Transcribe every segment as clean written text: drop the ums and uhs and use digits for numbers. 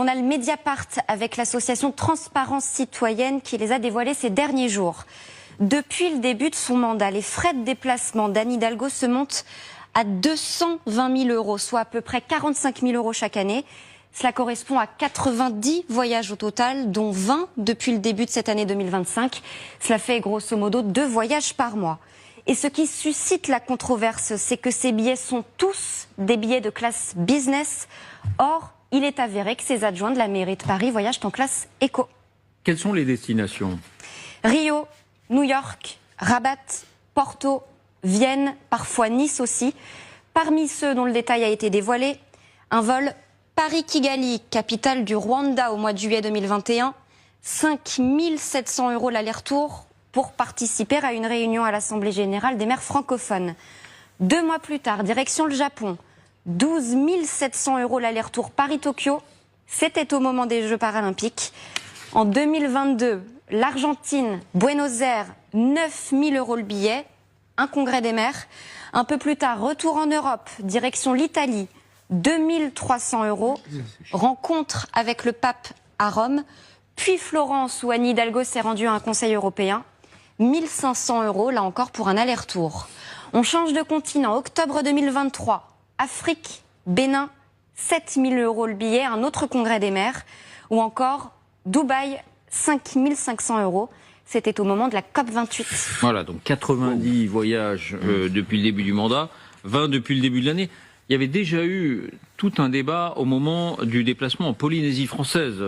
On a le Mediapart avec l'association Transparence Citoyenne qui les a dévoilés ces derniers jours. Depuis le début de son mandat, les frais de déplacement d'Anne Hidalgo se montent à 220 000 euros, soit à peu près 45 000 euros chaque année. Cela correspond à 90 voyages au total, dont 20 depuis le début de cette année 2025. Cela fait grosso modo 2 voyages par mois. Et ce qui suscite la controverse, c'est que ces billets sont tous des billets de classe business. Or, il est avéré que ces adjoints de la mairie de Paris voyagent en classe éco. Quelles sont les destinations? Rio, New York, Rabat, Porto, Vienne, parfois Nice aussi. Parmi ceux dont le détail a été dévoilé, un vol Paris-Kigali, capitale du Rwanda au mois de juillet 2021, 5 700 € l'aller-retour pour participer à une réunion à l'Assemblée générale des maires francophones. 2 mois plus tard, direction le Japon, 12 700 € l'aller-retour Paris-Tokyo, c'était au moment des Jeux paralympiques. En 2022, l'Argentine, Buenos Aires, 9 000 € le billet, un congrès des maires. Un peu plus tard, retour en Europe, direction l'Italie, 2 300 €, rencontre avec le pape à Rome, puis Florence où Anne Hidalgo s'est rendue à un conseil européen, 1 500 €, là encore pour un aller-retour. On change de continent, octobre 2023, Afrique, Bénin, 7 000 € le billet, un autre congrès des maires, ou encore Dubaï, 5 500 €. C'était au moment de la COP28. Voilà, donc 90 voyages depuis le début du mandat, 20 depuis le début de l'année. Il y avait déjà eu tout un débat au moment du déplacement en Polynésie française,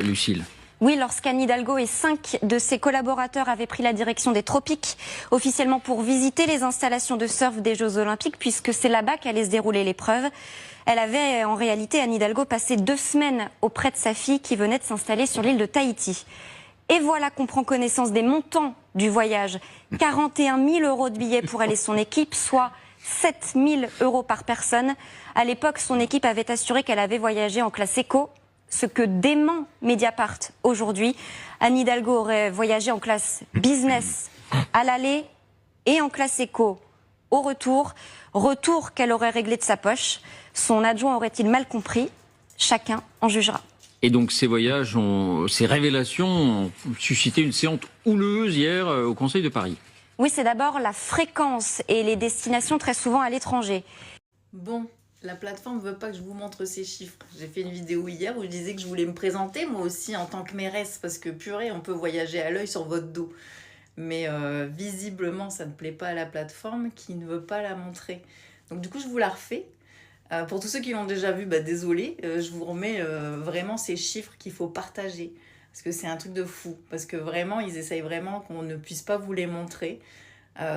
Lucille. Oui, lorsqu'Anne Hidalgo et 5 de ses collaborateurs avaient pris la direction des tropiques, officiellement pour visiter les installations de surf des Jeux Olympiques, puisque c'est là-bas qu'allait se dérouler l'épreuve. Elle avait en réalité, Anne Hidalgo, passé 2 semaines auprès de sa fille qui venait de s'installer sur l'île de Tahiti. Et voilà qu'on prend connaissance des montants du voyage. 41 000 € de billets pour elle et son équipe, soit 7 000 € par personne. À l'époque, son équipe avait assuré qu'elle avait voyagé en classe éco, ce que dément Mediapart aujourd'hui. Anne Hidalgo aurait voyagé en classe business à l'aller et en classe éco au retour. Retour qu'elle aurait réglé de sa poche. Son adjoint aurait-il mal compris? Chacun en jugera. Et donc ces voyages, ces révélations ont suscité une séance houleuse hier au Conseil de Paris. Oui, c'est d'abord la fréquence et les destinations très souvent à l'étranger. Bon, la plateforme ne veut pas que je vous montre ces chiffres. J'ai fait une vidéo hier où je disais que je voulais me présenter moi aussi en tant que mairesse, parce que purée, on peut voyager à l'œil sur votre dos. Mais visiblement, ça ne plaît pas à la plateforme qui ne veut pas la montrer. Donc du coup, je vous la refais. Pour tous ceux qui l'ont déjà vu, désolé, je vous remets vraiment ces chiffres qu'il faut partager. Parce que c'est un truc de fou. Parce que vraiment, ils essayent vraiment qu'on ne puisse pas vous les montrer.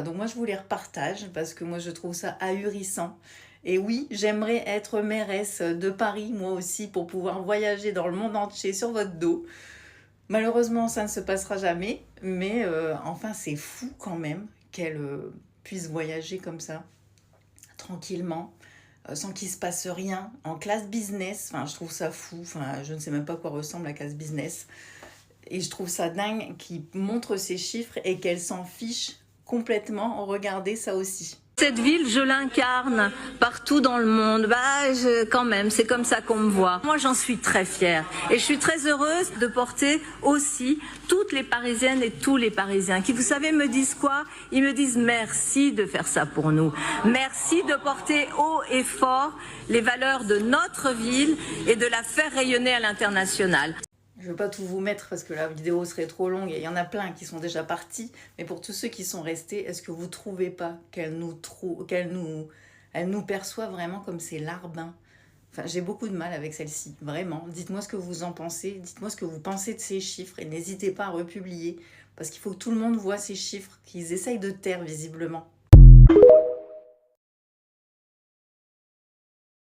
Donc moi, je vous les repartage parce que moi, je trouve ça ahurissant. Et oui, j'aimerais être mairesse de Paris, moi aussi, pour pouvoir voyager dans le monde entier sur votre dos. Malheureusement, ça ne se passera jamais. Mais enfin, c'est fou quand même qu'elle puisse voyager comme ça, tranquillement. Sans qu'il se passe rien, en classe business, enfin je trouve ça fou, enfin je ne sais même pas à quoi ressemble la classe business, et je trouve ça dingue qu'il montre ces chiffres et qu'elle s'en fiche complètement. Regardez ça aussi. Cette ville, je l'incarne partout dans le monde. Quand même, c'est comme ça qu'on me voit. Moi, j'en suis très fière. Et je suis très heureuse de porter aussi toutes les Parisiennes et tous les Parisiens qui, vous savez, me disent quoi? Ils me disent merci de faire ça pour nous. Merci de porter haut et fort les valeurs de notre ville et de la faire rayonner à l'international. Je ne veux pas tout vous mettre parce que la vidéo serait trop longue et il y en a plein qui sont déjà partis. Mais pour tous ceux qui sont restés, est-ce que vous ne trouvez pas qu'elle nous perçoit vraiment comme ces larbins? Enfin, j'ai beaucoup de mal avec celle-ci, vraiment. Dites-moi ce que vous en pensez, dites-moi ce que vous pensez de ces chiffres et n'hésitez pas à republier parce qu'il faut que tout le monde voit ces chiffres qu'ils essayent de taire visiblement.